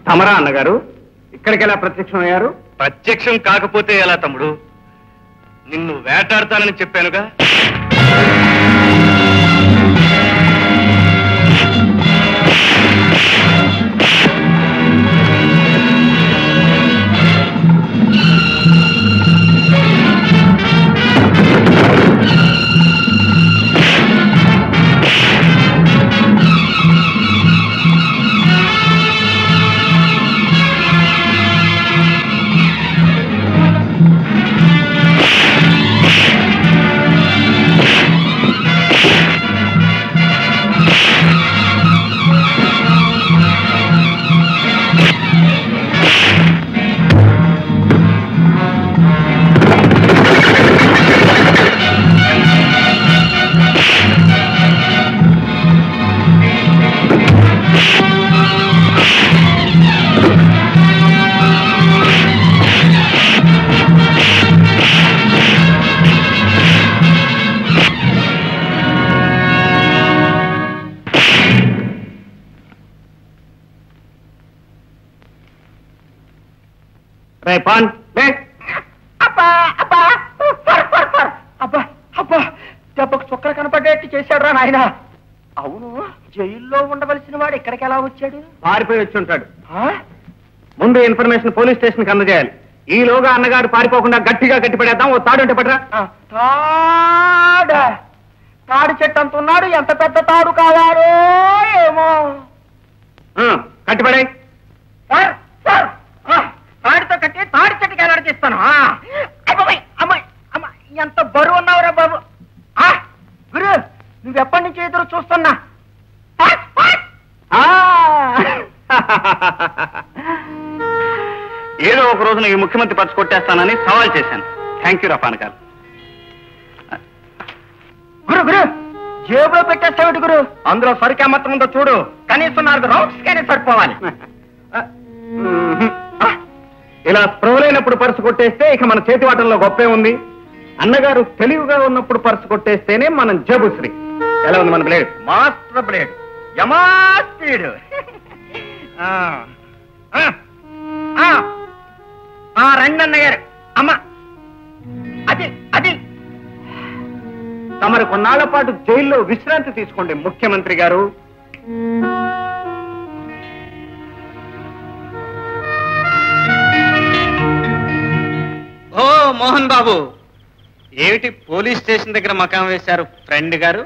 తమరా అన్నగారు ఇక్కడికి ఎలా ప్రత్యక్షం అయ్యారు? ప్రత్యక్షం కాకపోతే ఎలా తమ్ముడు? నిన్ను వేటాడతానని చెప్పానుగా. దెబ్బకు చుక్కలు కనపడేట్టు చేశాడు నాయన. అవును, జైల్లో ఉండవలసిన వాడు ఇక్కడికి ఎలా వచ్చాడు? పారిపోయి వచ్చి ఉంటాడు. ముందు ఇన్ఫర్మేషన్ పోలీస్ స్టేషన్ కి అందజేయాలి. ఈలోగా అన్నగారు పారిపోకుండా గట్టిగా గట్టిపడేద్దాం. ఓ తాడు ఉంటే పడరా. తాడు చెట్టు అంత ఉన్నాడు. ఎంత పెద్ద తాడు కావాలో ఏమో. కట్టిపడే. తాడితో కట్టి తాడి చెట్టుకి ఎలాడిస్తాను. అమ్మాయి అమ్మాయి అమ్మాయి, ఎంత బరువు ఉన్నావురా బాబు. గురు, నువ్వెప్పటి నుంచి ఎదురు చూస్తున్నా. ఏదో ఒక రోజున ఈ ముఖ్యమంత్రి పర్సు కొట్టేస్తానని సవాల్ చేశాను. థ్యాంక్ యూ రఫాన్ గారు. గురు గురు, జేబులో పెట్టేస్తావిటి గురు. అందులో సరికే మొత్తం ఉందో చూడు. కనీసం 4 రౌండ్స్ కానీ సరిపోవాలి. ఇలా స్ప్రోలైనప్పుడు పర్సు కొట్టేస్తే ఇక మన చేతివాటంలో గొప్పే ఉంది. అన్నగారు తెలివిగా ఉన్నప్పుడు పర్సు కొట్టేస్తేనే మనం జబుశ్రీ. ఎలా ఉంది మన బ్లేడ్? మాస్టర్ బ్లేడ్, యమా స్పీడ్. రండి అన్నగారు. అమ్మ, అది అది తమరు కొన్నాళ్ల పాటు జైల్లో విశ్రాంతి తీసుకోండి ముఖ్యమంత్రి గారు. ఓ మోహన్ బాబు, ఏమిటి పోలీస్ స్టేషన్ దగ్గర మకాం వేశారు ఫ్రెండ్ గారు?